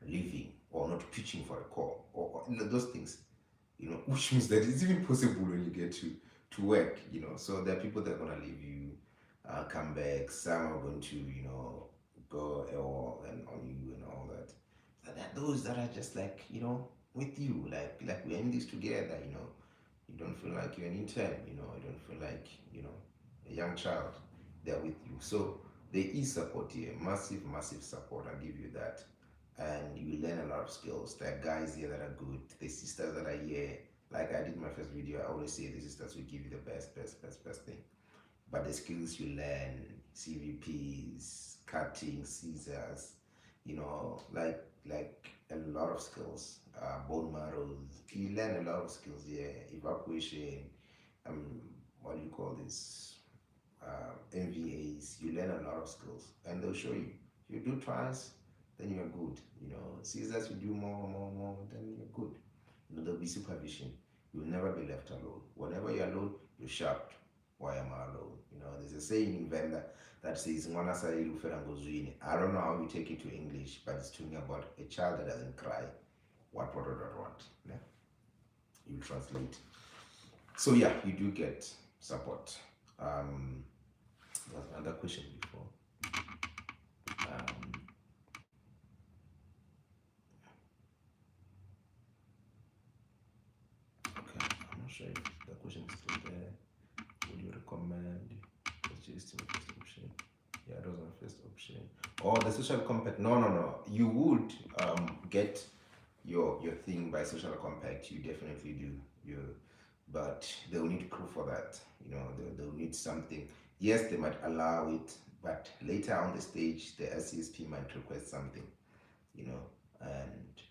leaving or not pitching for a call or those things, which means that it's even possible when you get to work. So there are people that are going to leave you, come back. Some are going to go AWOL and on you and all that. And there are those that are just like with you, like we're in this together. You don't feel like you're an intern. You don't feel like a young child. They're with you. So there is support here, massive, massive support. I'll give you that. And you learn a lot of skills. There are guys here that are good. The sisters that are here, like I did my first video, I always say the sisters will give you the best, best, best, best thing. But the skills you learn, CVPs, cutting, scissors, like a lot of skills, bone marrows. You learn a lot of skills here, evacuation, what do you call this? MVAs. You learn a lot of skills, and they'll show you. You do twice, then you're good. Scissors, you do more, then you're good. There'll be supervision. You'll never be left alone. Whenever you're alone, you're shocked. Why am I alone? There's a saying in Venda that says, I don't know how you take it to English, but it's talking about a child that doesn't cry. What. Yeah? You translate. So yeah, you do get support. There's another question before. Okay, I'm not sure if the question is still there. Would you recommend purchasing the first option? Yeah, that was my first option. Oh, the social compact. No. You would get your thing by social compact. You definitely do. But they'll need proof for that. They'll need something. Yes, they might allow it, but later on the stage, the SCSP might request something. And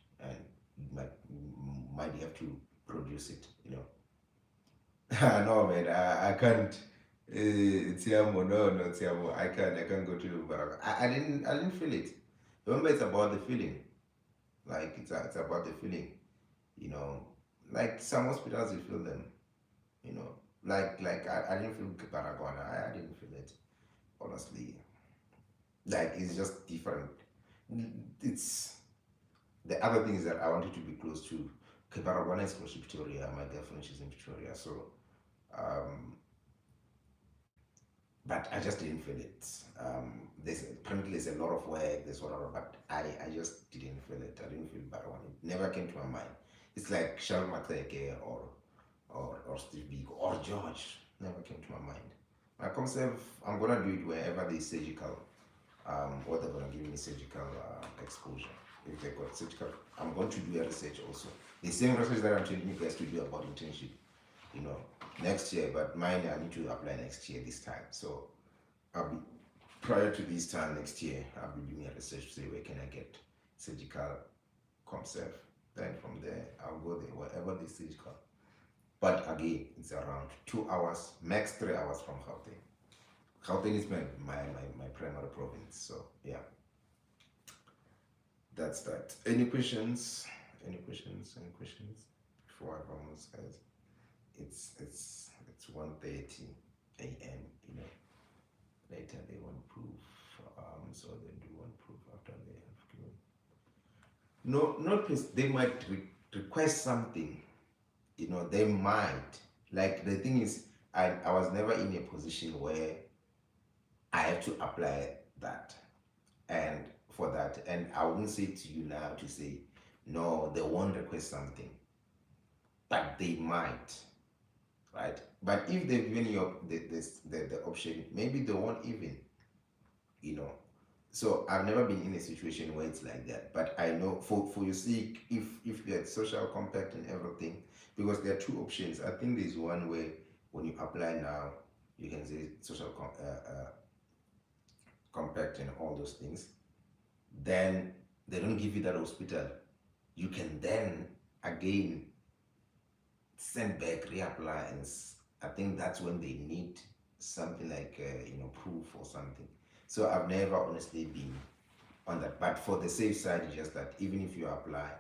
you might have to produce it. No, man, I can't. Tiamo, no, Tiamo, I can't go to Baraka. I didn't feel it. Remember, it's about the feeling. Like it's about the feeling. Like some hospitals, you feel them. Like I didn't feel Baragona. I didn't feel it, honestly. Like it's just different. It's the other thing is that I wanted to be close to. Baragona is close to Victoria. My girlfriend is in Victoria, so. But I just didn't feel it. Apparently there's a lot of work, there's whatever, but I just didn't feel it. I didn't feel better one. It never came to my mind. It's like Charles McTeke or Steve Biko or George. Never came to my mind. My concept, I'm gonna do it wherever there's surgical, or they're gonna give me surgical exposure. If they got surgical, I'm going to do a research also. The same research that I'm telling you guys to do about internship. Next year, but mine I need to apply next year this time. So I'll be prior to this time next year, I'll be doing a research to say where can I get surgical concept. Then from there I'll go there wherever the surgical. But again, it's around 2 hours, max 3 hours from Gauteng. Gauteng is my primary province. So yeah. That's that. Any questions? Any questions before I promise, guys? It's 1:30 a.m. Later they want proof, so they do want proof after they have given. No, not they might request something. They might. Like the thing is, I was never in a position where I have to apply that, and for that, and I wouldn't say to you now to say no, they won't request something, but they might. Right? But if they've given you the option, maybe they won't even, So I've never been in a situation where it's like that. But I know for your sake, if you had social compact and everything, because there are two options. I think there's one where when you apply now, you can say compact and all those things. Then they don't give you that hospital. You can then again send back, reapply, and I think that's when they need something like proof or something. So I've never honestly been on that. But for the safe side, it's just that even if you apply,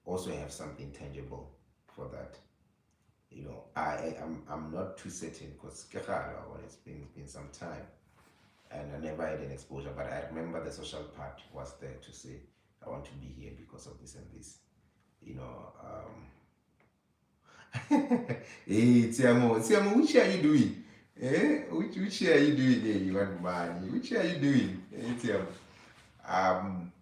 also have something tangible for that. I'm not too certain because it's been some time and I never had an exposure. But I remember the social part was there to say I want to be here because of this and this. You know, hey, Tiamo, which are you doing? Which are you doing? Hey, you want money? Which are you doing? Hey, Tiamo. Um,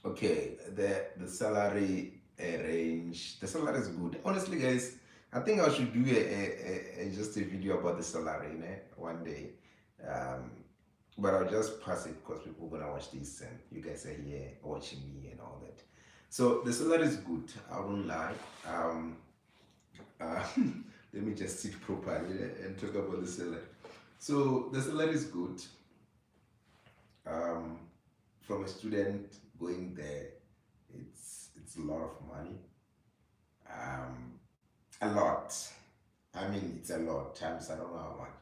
okay, the salary range. The salary is good. Honestly, guys, I think I should do just a video about the salary, one day. Um, but I'll just pass it because people are gonna watch this and you guys are here watching me and all that. So the salary is good. I won't lie. Uh, let me just sit properly and talk about the salary. So the salary is good. Um, from a student going there, it's a lot of money. Um, a lot. I mean, it's a lot. Times I don't know how much.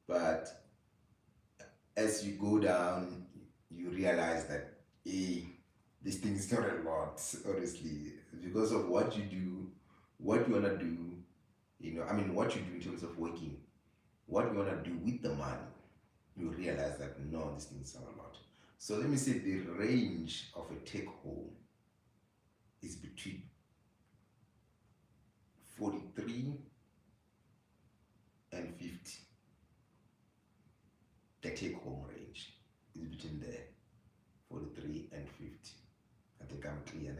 But as you go down, you realize that this thing is not a lot, honestly, because of what you do, what you wanna do. I mean, what you do in terms of working, what you wanna do with the money. You realize that no, this thing is not a lot. So let me say the range of a take home is between 43 and 50. The take home range is between there, 43 and 50. I think I'm clear,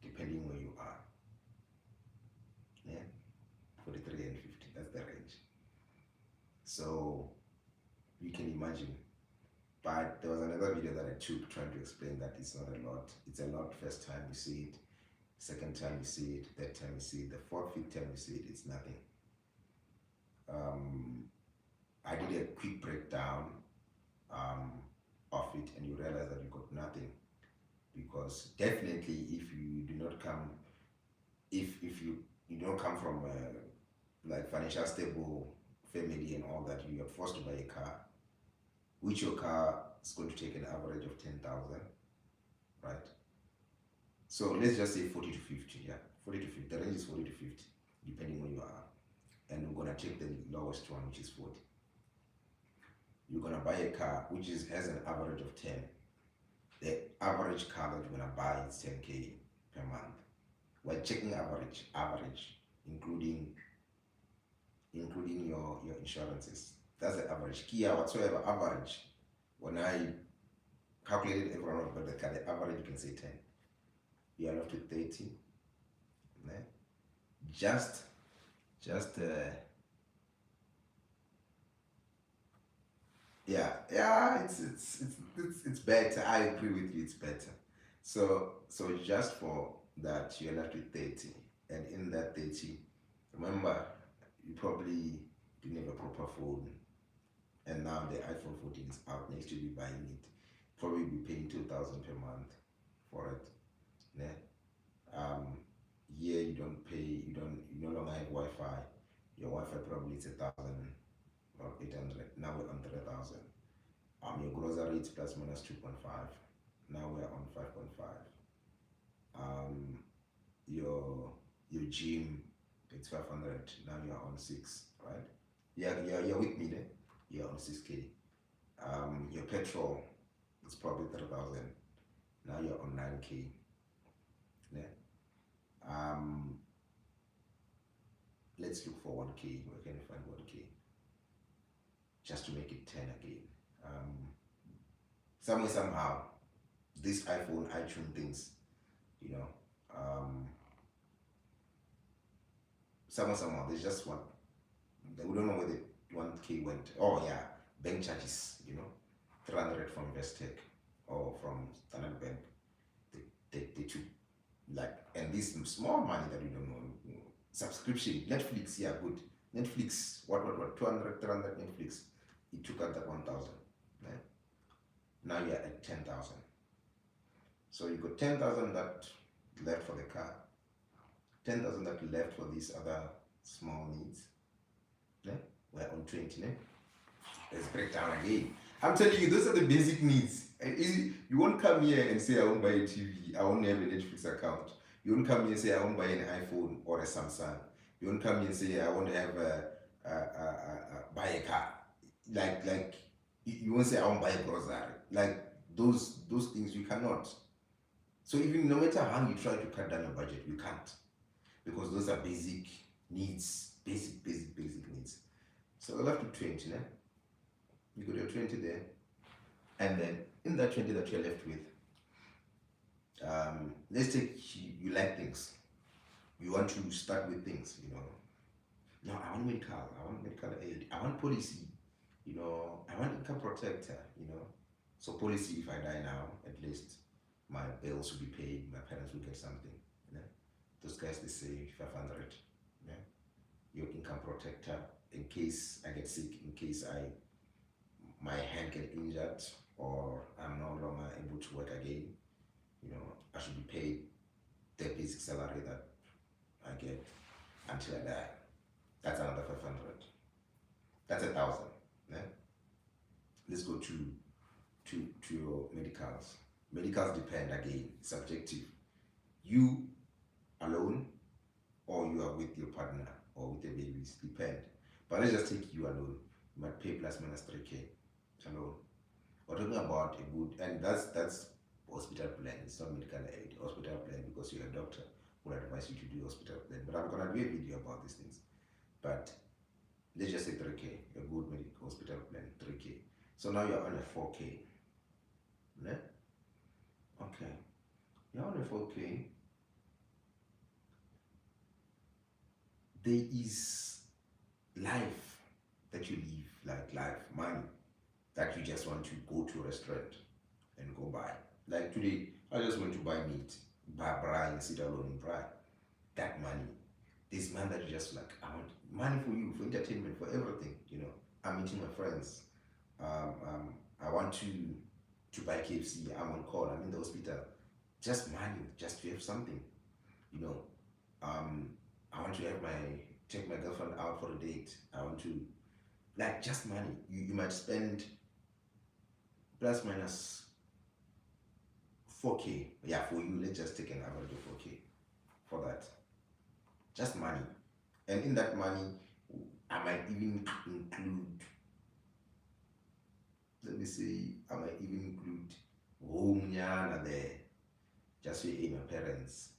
depending where you are. Yeah, 43 and 50, that's the range. So you can imagine. But there was another video that I took trying to explain that it's not a lot. It's a lot first time you see it, second time you see it, third time you see it, the fourth, fifth time you see it, it's nothing. I did a quick breakdown of it and you realize that you got nothing, because definitely if you do not come, if you don't come from like financial stable family and all that, you are forced to buy a car, which your car is going to take an average of 10,000, right? So let's just say 40 to 50, yeah, 40 to 50. The range is 40 to 50, depending where you are. And we're gonna take the lowest one, which is 40. You're gonna buy a car which has an average of 10. The average car that you're gonna buy is 10K per month. We're checking average, including your insurances. That's the average. Kia whatsoever average. When I calculated everyone about the car, the average you can say 10. You are left with 30. Né? Just yeah, it's better. I agree with you, it's better. So just for that you're left with 30, and in that 30, remember, you probably didn't have a proper phone, and now the iPhone 14 is out, next to be buying it, probably be paying 2,000 per month for it. Yeah. You don't pay, you no longer have Wi-Fi. Your Wi-Fi probably is 1,000 or 800. Now we're on 3,000. Your groceries plus minus 2.5. Now we're on 5.5. Your gym, it's 500. Now you're on 6, right? Yeah, you're with me there. You're on 6K. Your petrol, it's probably 3,000. Now you're on 9K. Yeah. Let's look for 1K. Where can you find 1K? Just to make it 10 again. Somewhere, somehow, this iPhone, iTunes things, somehow, there's just we don't know where the 1K went. Oh, yeah, bank charges, 300 from Investec or from Standard Bank. They took like, and this small money that we don't know, subscription, Netflix, yeah, good. Netflix, what, 200, 300 Netflix. It took out that 1,000. Right? Now you're at 10,000. So you got 10,000 that left for the car, 10,000 that left for these other small needs. Yeah? We're on 20. Yeah? Let's break down again. I'm telling you, those are the basic needs. You won't come here and say, I won't buy a TV, I won't have a Netflix account. You won't come here and say, I won't buy an iPhone or a Samsung. You won't come here and say, I won't have buy a car. Like you won't say, I won't buy a grocery. Like those things you cannot. So even no matter how you try to cut down your budget, you can't, because those are basic needs, basic needs. So we're left with 20, né? You got your 20 there, and then in that 20 that you're left with, let's take you like things. You want to start with things, No, I want medical aid, I want policy, I want income protector, So policy, if I die now, at least my bills will be paid, my parents will get something. Those guys, they say 500. Yeah? Your income protector, in case I get sick, in case my hand get injured, or I'm no longer able to work again, I should be paid the basic salary that I get until I die. That's another 500. That's 1,000. Yeah? Let's go to your medicals. Medicals depend, again, subjective. You alone, or you are with your partner or with the babies, depend. But let's just take you alone. You might pay plus minus 3K alone. We're talking about a good, and that's hospital plan. It's not medical aid. Hospital plan, because you're a doctor, would advise you to do hospital plan. But I'm gonna do a video about these things. But let's just say 3K, a good medical hospital plan, 3K. So now you're on a 4K. Yeah? Okay. You're on a 4K. There is life that you live, like life, money, that you just want to go to a restaurant and go buy. Like today, I just went to buy meat, buy braai and sit alone in braai. That money, this man that you just like, I want money for you, for entertainment, for everything, I'm meeting my friends. I want to buy KFC, I'm on call, I'm in the hospital. Just money, just to have something, I want to take my girlfriend out for a date. I want to, like, just money. You might spend plus minus 4K. Yeah, for you, let's just take an average of 4K for that. Just money. And in that money, I might even include, let me see, I might even include home nyana there. Just for my parents.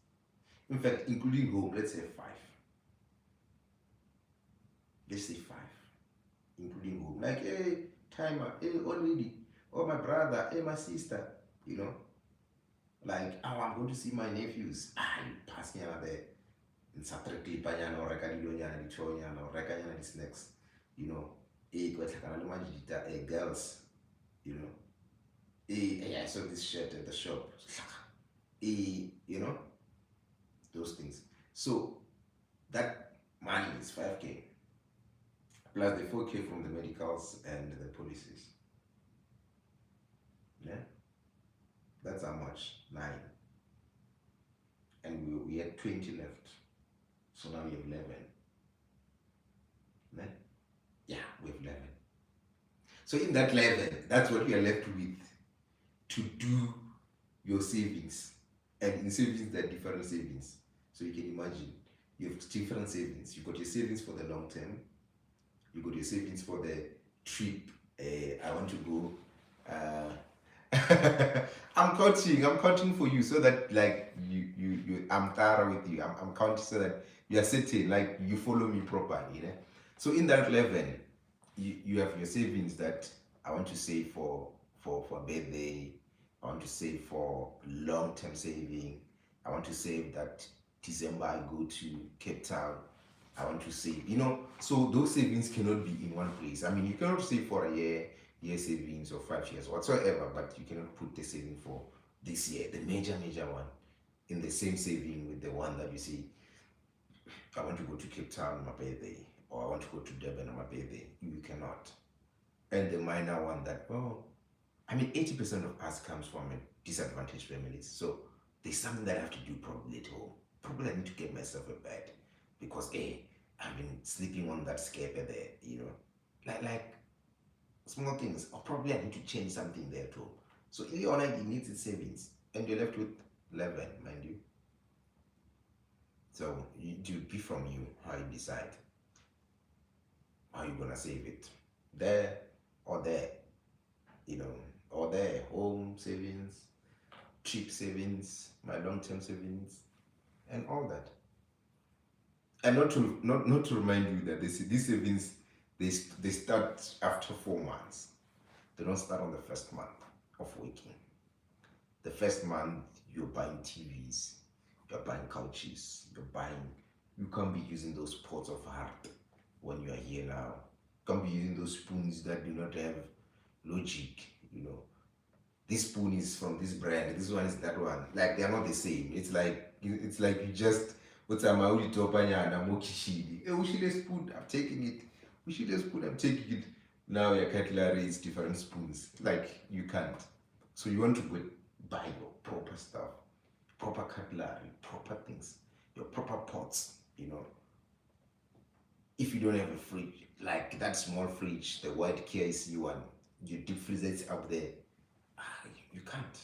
In fact, including home, let's say 5. Let's say 5. Including home. Like, hey, timer, hey, old lady, oh, my brother, hey, my sister, Like, oh, I'm going to see my nephews. You pass me there. In Saturday, Panyana, or Recadiloniana, Dichoniana, or Recaniana, this next, girls, hey, I saw this shirt at the shop. Those things. So that money is 5K plus the 4K from the medicals and the policies. Yeah, that's how much? 9. And we had 20 left. So now we have 11. Yeah, yeah, we have 11. So in that 11, that's what we are left with to do your savings. And in savings, there are different savings. So you can imagine, you have different savings. You got your savings for the long term. You got your savings for the trip. I want to go. I'm counting for you so that like I'm thorough with you. I'm counting so that you are sitting, like you follow me properly. So in that 11, you have your savings that I want to save for birthday. I want to save for long-term saving. I want to save that December I go to Cape Town. I want to save, so those savings cannot be in one place. I mean, you cannot save for a year, year savings or 5 years, whatsoever, but you cannot put the saving for this year, the major one, in the same saving with the one that you see, I want to go to Cape Town on my birthday, or I want to go to Durban on my birthday. You cannot. And the minor one that, oh, I mean, 80% of us comes from a disadvantaged families. So there's something that I have to do probably at home. Probably I need to get myself a bed because, I've been sleeping on that scape there, like small things. Or probably I need to change something there too. So in the online, it needs its savings, and you're left with 11, mind you. So it will be from you how you decide how you're gonna save it, there or there, or there, home savings, cheap savings, my long-term savings, and all that. And not to remind you that these savings, they start after 4 months. They don't start on the first month of working. The first month you're buying TVs, you're buying couches, you can't be using those pots of heart when you are here now. You can't be using those spoons that do not have logic. This spoon is from this brand, this one is that one. Like, they're not the same. It's like you just, what's a mauli topanya and mokishidi. Ushile spoon, I'm taking it. Ushile spoon, I'm taking it. Now your cutlery is different spoons. Like, you can't. So you want to go buy your proper stuff, proper cutlery, proper things, your proper pots. If you don't have a fridge, like that small fridge, the white KIC one, your deep freezer is up there. You can't.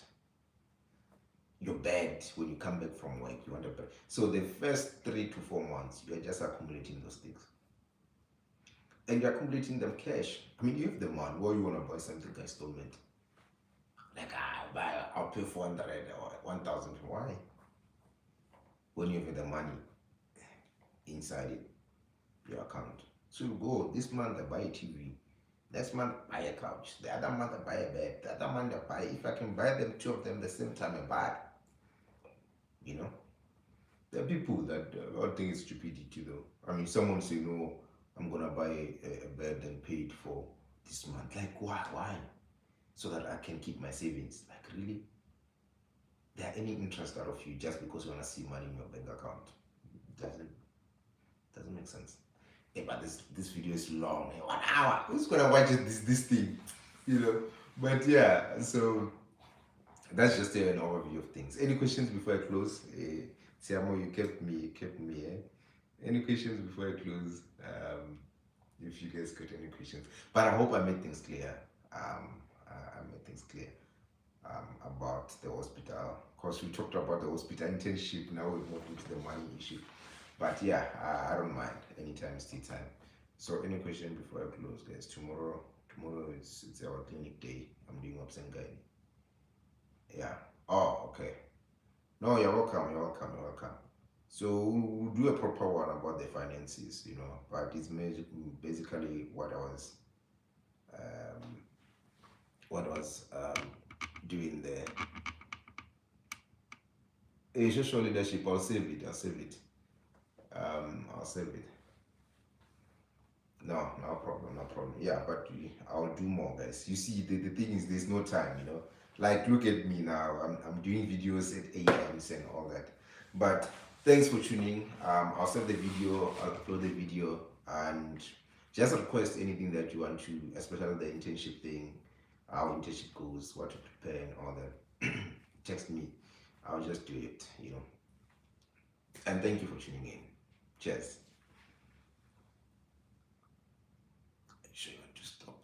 Your bed, when you come back from work, you want a bed. So the first 3 to 4 months, you're just accumulating those things. And you're accumulating them cash. I mean, you have the money. Why you want to buy something installment? Like, I'll pay 400 or 1,000. Why? When you have the money inside it, your account. So you go, this month I buy a TV. Next month, buy a couch. The other month, I buy a bed. The other month, I buy, if I can buy them, 2 of them the same time, I buy. There are people that all think it's stupidity though. I mean, someone say, no, I'm going to buy a bed and pay it for this month. Like, why? So that I can keep my savings. Like, really? There are any interest out of you just because you want to see money in your bank account? Doesn't make sense. But this video is long. 1 hour. Who's gonna watch this thing? But yeah, so that's just an overview of things. Any questions before I close? Siamo, you kept me. Any questions before I close? If you guys got any questions, but I hope I made things clear. I made things clear about the hospital. Of course, we talked about the hospital internship. Now we've moved into the money issue. But yeah, I don't mind. Anytime is tea time. So any question before I close, guys? Tomorrow it's our clinic day. I'm doing ups and guide. Yeah. Oh, okay. No, you're welcome. So we'll do a proper one about the finances, but it's basically what I was doing there. Social leadership, I'll save it. I'll save it. No problem. Yeah, but I'll do more, guys. You see, the thing is, there's no time, Like, look at me now. I'm doing videos at 8 a.m. and all that. But thanks for tuning. I'll save the video. I'll upload the video, and just request anything that you want to, especially the internship thing, how internship goes, what to prepare, and all that. Text me. I'll just do it. And thank you for tuning in. Cheers. Make sure you want to stop.